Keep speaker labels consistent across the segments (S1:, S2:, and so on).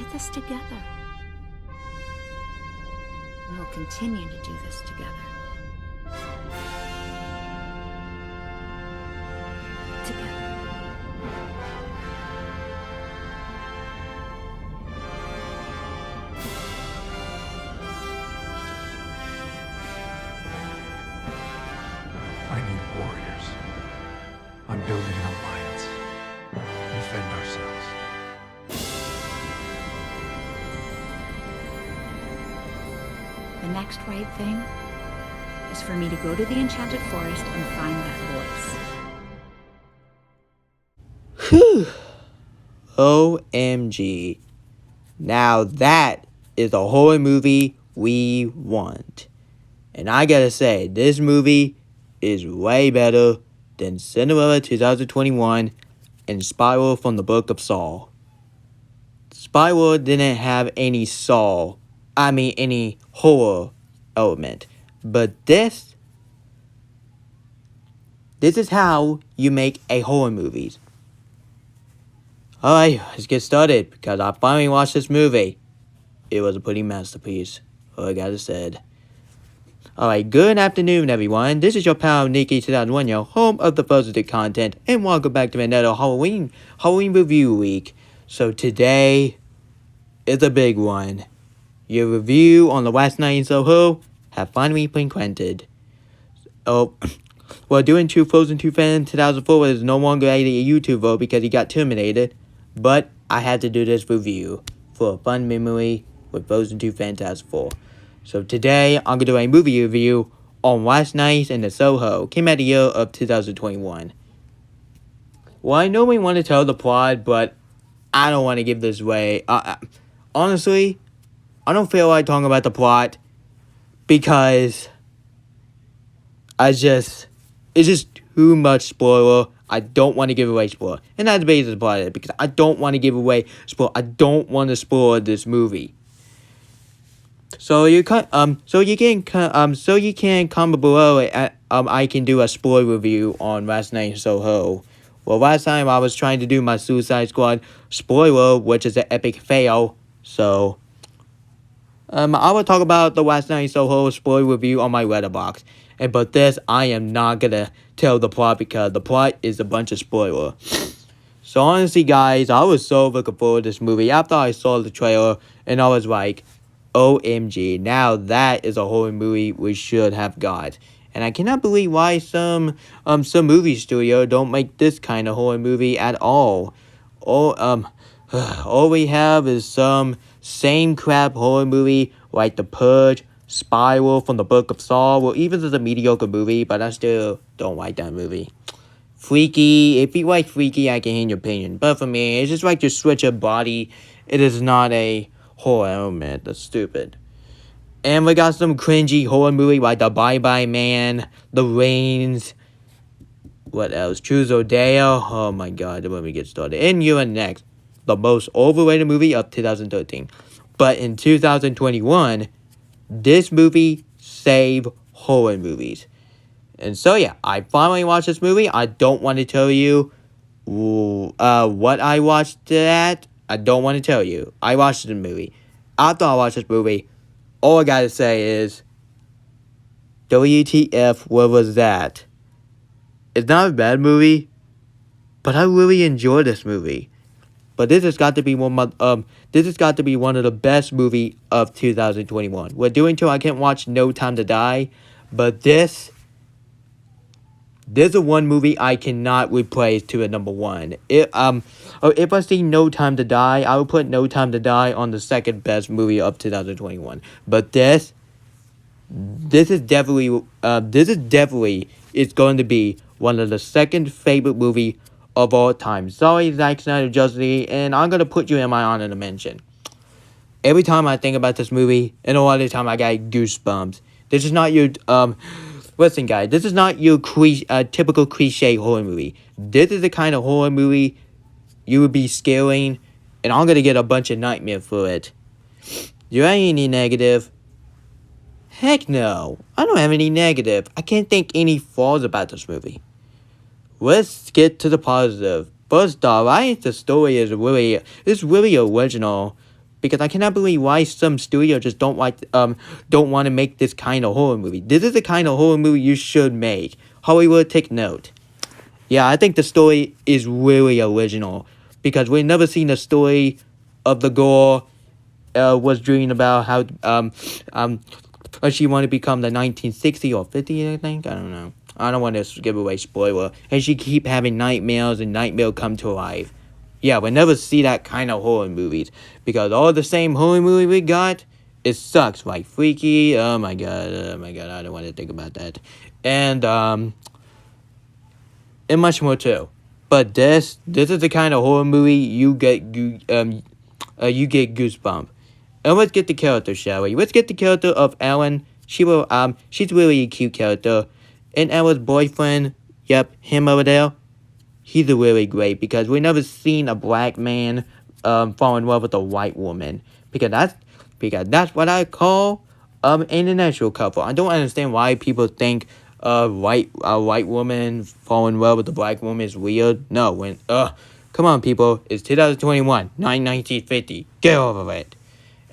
S1: did this together. And we'll continue to do this together. Together.
S2: I need warriors. I'm building an alliance. Defend ourselves.
S1: The next right thing is for me to go to the Enchanted Forest and find that voice.
S3: Whew. OMG. Now that is a horror movie we want. And I gotta say, this movie is way better than Cinderella 2021 and Spiral from the Book of Saw. Spiral didn't have any any horror element. But this is how you make a horror movie. Alright, let's get started, because I finally watched this movie. It was a pretty masterpiece, all I gotta say. Alright, good afternoon everyone. This is your pal Nikki 2001, your home of the positive content, and welcome back to another Halloween review week. So today is a big one. Your review on the last night in Soho have finally been granted. Oh, well, doing 2 Frozen 2 fan 2004 was no longer a YouTube vote because he got terminated, but I had to do this review for a fun memory with Frozen 2 fan 2004. So today, I'm going to do a movie review on Last Night in the Soho. Came out the year of 2021. Well, I normally want to tell the plot, but I don't want to give this away. Honestly, I don't feel like talking about the plot because it's just too much spoiler. I don't want to give away spoiler. And that's basically the plot of it, because I don't want to give away spoiler. I don't want to spoil this movie. So you can comment below. I can do a spoiler review on Last Night in Soho. Well, last time I was trying to do my Suicide Squad spoiler, which is an epic fail. So I will talk about the Last Night in Soho spoiler review on my Letterboxd. But this, I am not gonna tell the plot because the plot is a bunch of spoiler. So honestly, guys, I was so looking forward to this movie after I saw the trailer, and I was like, OMG, now that is a horror movie we should have got. And I cannot believe why some movie studio don't make this kind of horror movie at all. All we have is some same crap horror movie like The Purge, Spiral from the Book of Saw. Well, even it's a mediocre movie, but I still don't like that movie. Freaky, if you like Freaky, I can hear your opinion. But for me, it's just like to switch a body. It is not a horror element. That's stupid. And we got some cringy horror movie like The Bye Bye Man, The Rains. What else? Choose or Dare. Oh my god, when we get started. And You're Next, the most overrated movie of 2013. But in 2021, this movie saved horror movies. And so yeah, I finally watched this movie. I don't want to tell you what I watched at. I don't want to tell you. I watched the movie. After I watched this movie, all I gotta say is, WTF, what was that? It's not a bad movie, but I really enjoyed this movie. But this has got to be one of the best movie of 2021. We're doing till I can't watch No Time to Die, but this is one movie I cannot replace to a number one. If I see No Time to Die, I would put No Time to Die on the second best movie of 2021. But this is definitely it's going to be one of the second favorite movie of all time. Sorry, Zack Snyder, Justice League, and I'm gonna put you in my honorable mention. Every time I think about this movie, and a lot of the time I get goosebumps. This is not your listen, guys. This is not your typical cliche horror movie. This is the kind of horror movie you would be scaring, and I'm gonna get a bunch of nightmare for it. Do you have any negative? Heck no. I don't have any negative. I can't think any flaws about this movie. Let's get to the positive. First off, I think the story is really original. because I cannot believe why some studio just don't want to make this kind of horror movie. This is the kind of horror movie you should make. Hollywood, take note. Yeah, I think the story is really original because we've never seen a story of the girl was dreaming about how she wanted to become the 1960 or 50, I think. I don't know. I don't want to give away spoiler. And she keep having nightmares and nightmare come to life. Yeah, we never see that kind of horror movies because all the same horror movie we got, it sucks. Like Freaky. Oh my god. I don't want to think about that. And much more too. But this is the kind of horror movie you get goosebumps. And let's get the character, shall we? Let's get the character of Ellen. She's really a cute character. And Ellen's boyfriend, yep, him over there, he's a really great because we've never seen a black man fall in love with a white woman. Because that's what I call an international couple. I don't understand why people think a white woman fall in love with a black woman is weird. No, come on people, it's 2021, not 1950. Get over it.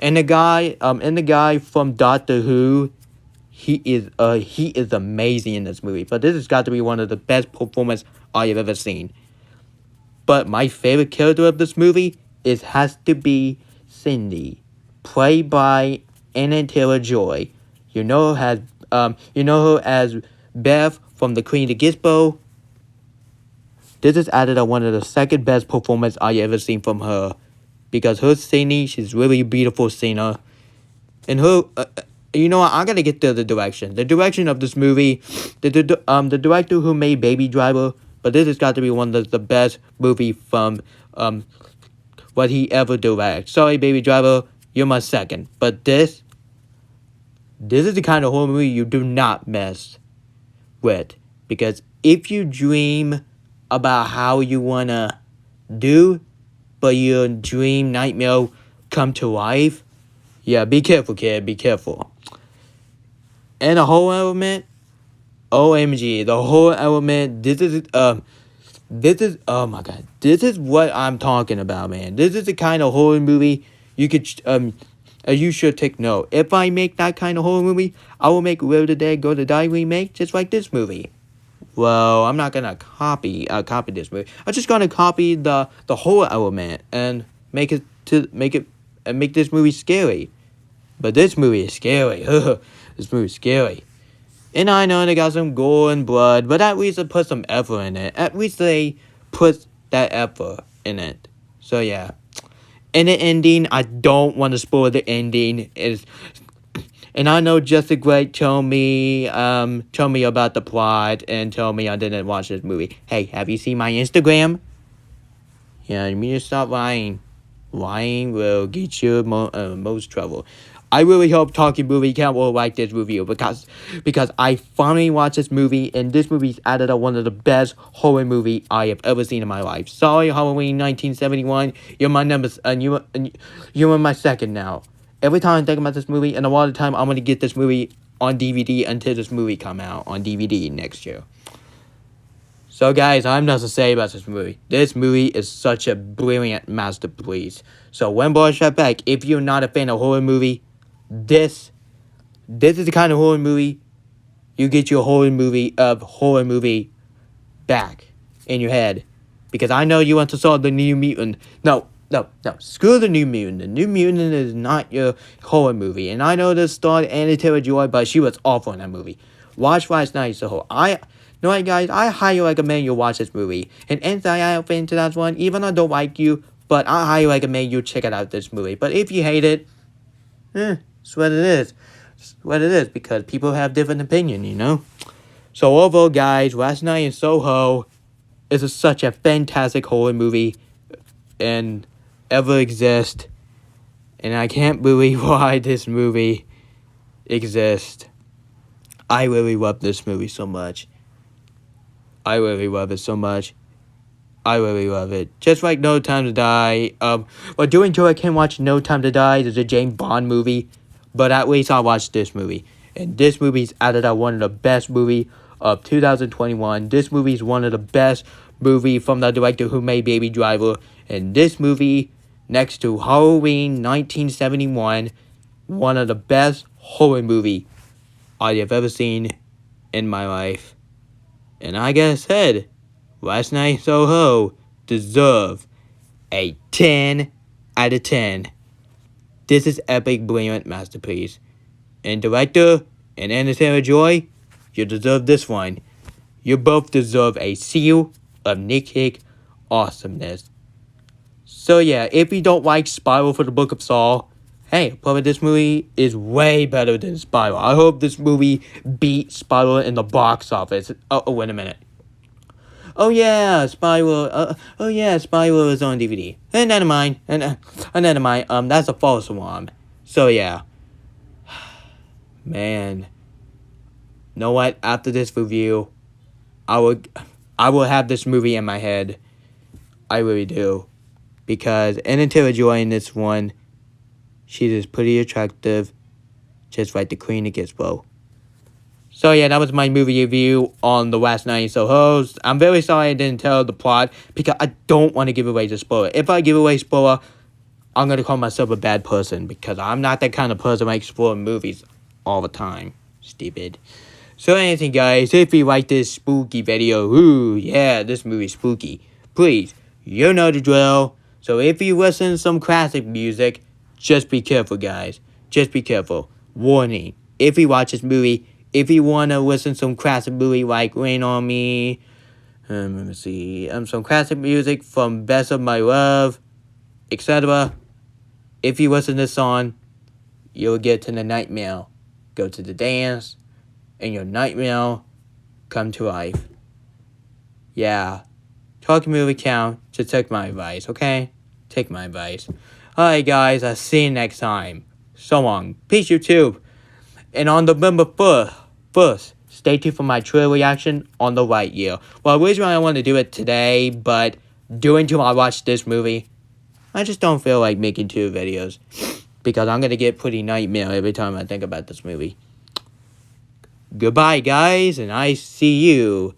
S3: And the guy from Doctor Who, he is amazing in this movie. But this has got to be one of the best performances I have ever seen. But my favorite character of this movie has to be Sandie, played by Anna Taylor-Joy. You know her as Beth from The Queen of Gizmo. This is added on one of the second best performances I ever seen from her. Because her singing, she's really beautiful singer. And her, you know what, I'm gonna get to the direction. The direction of this movie, the director who made Baby Driver, but this has got to be one of the best movie from, what he ever directed. Sorry, Baby Driver, you're my second. But this is the kind of horror movie you do not mess with. Because if you dream about how you wanna do, but your dream nightmare come to life, yeah, be careful, kid, be careful. And the whole element, OMG, the whole element, this is, oh my god, this is what I'm talking about, man. This is the kind of horror movie you should take note. If I make that kind of horror movie, I will make Will the Dead Go to Die remake just like this movie. Well, I'm not gonna copy this movie. I'm just gonna copy the whole element and make this movie scary. But this movie is scary. This movie is scary. And I know they got some gore and blood, but at least they put some effort in it. At least they put that effort in it. So yeah. In the ending, I don't want to spoil the ending. And I know Jessica Gray told me about the plot and told me I didn't watch this movie. Hey, have you seen my Instagram? Yeah, you need to stop lying. Lying will get you most trouble. I really hope Talking Movie Count will like this review because I finally watched this movie and this movie's added up one of the best horror movie I have ever seen in my life. Sorry, Halloween 1971. You're my number, and you're my second now. Every time I think about this movie, and a lot of the time I'm going to get this movie on DVD until this movie come out on DVD next year. So guys, I have nothing to say about this movie. This movie is such a brilliant masterpiece. So when boys shut back, if you're not a fan of horror movie, this is the kind of horror movie you get your horror movie back in your head. Because I know you want to saw the New Mutant. No, screw the New Mutant. The New Mutant is not your horror movie. And I know this starred Anna Taylor-Joy, but she was awful in that movie. Watch Last Night, Soho. You know what, guys? I highly recommend you watch this movie. And Inside Out Fan 2001, even though I don't like you, but I highly recommend you check it out, this movie. But if you hate it, it's what it is. It's what it is, because people have different opinion, you know? So overall, guys, Last Night in Soho is such a fantastic horror movie and ever exist. And I can't believe why this movie exists. I really love this movie so much. I really love it so much. I really love it. Just like No Time to Die. Well, during tour I can't watch No Time to Die. It's a James Bond movie. But at least I watched this movie. And this movie's added up one of the best movie of 2021. This movie's one of the best movie from the director who made Baby Driver. And this movie next to Halloween 1971, one of the best horror movie I have ever seen in my life. And I gotta said, Last Night in Soho deserve a 10 out of 10. This is epic, brilliant masterpiece. And director and Anna Taylor-Joy, you deserve this one. You both deserve a seal of Nick Hick awesomeness. So yeah, if you don't like Spiral for the Book of Saw, hey, probably this movie is way better than Spiral. I hope this movie beat Spiral in the box office. Oh, wait a minute. Oh yeah, Spiral. Spiral is on DVD. And never mind. Never mind. That's a false alarm. So yeah. Man. You know what? After this review, I will have this movie in my head. I really do. Because Anna Taylor-Joy in this one, she's just pretty attractive. Just like the Queen of Gizmo. So yeah, that was my movie review on The Last Night in Soho. I'm very sorry I didn't tell the plot because I don't want to give away the spoiler. If I give away spoiler, I'm going to call myself a bad person because I'm not that kind of person like spoiling movies all the time. Stupid. So anything guys, if you like this spooky video, ooh yeah, this movie's spooky. Please, you know the drill. So if you listen to some classic music, just be careful guys. Just be careful. Warning, if you watch this movie, if you want to listen to some classic movie like Rain on Me, let me see, some classic music from Best of My Love, etc. If you listen to this song, you'll get to the nightmare. Go to the dance, and your nightmare come to life. Yeah. Talking movie count, just take my advice, okay? Take my advice. Alright guys, I'll see you next time. So long. Peace YouTube. And on November 1st, stay tuned for my trailer reaction on the right year. Well, originally I wanted to do it today, but doing until I watch this movie, I just don't feel like making 2 videos. Because I'm going to get pretty nightmare every time I think about this movie. Goodbye, guys, and I see you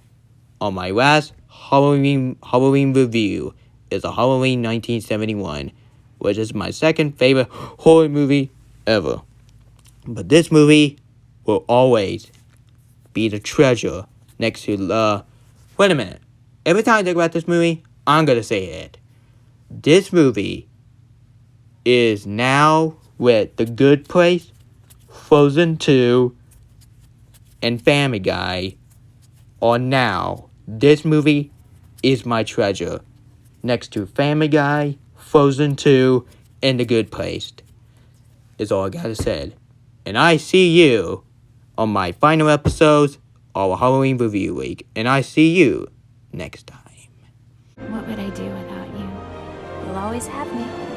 S3: on my last Halloween review. It's a Halloween 1971, which is my second favorite horror movie ever. But this movie will always be the treasure next to wait a minute. Every time I think about this movie, I'm going to say it. This movie is now with The Good Place, Frozen 2, and Family Guy are now. This movie is my treasure. Next to Family Guy, Frozen 2, and The Good Place. Is all I gotta say. And I see you on my final episodes of Halloween Review Week. And I see you next time.
S1: What would I do without you? You'll always have me.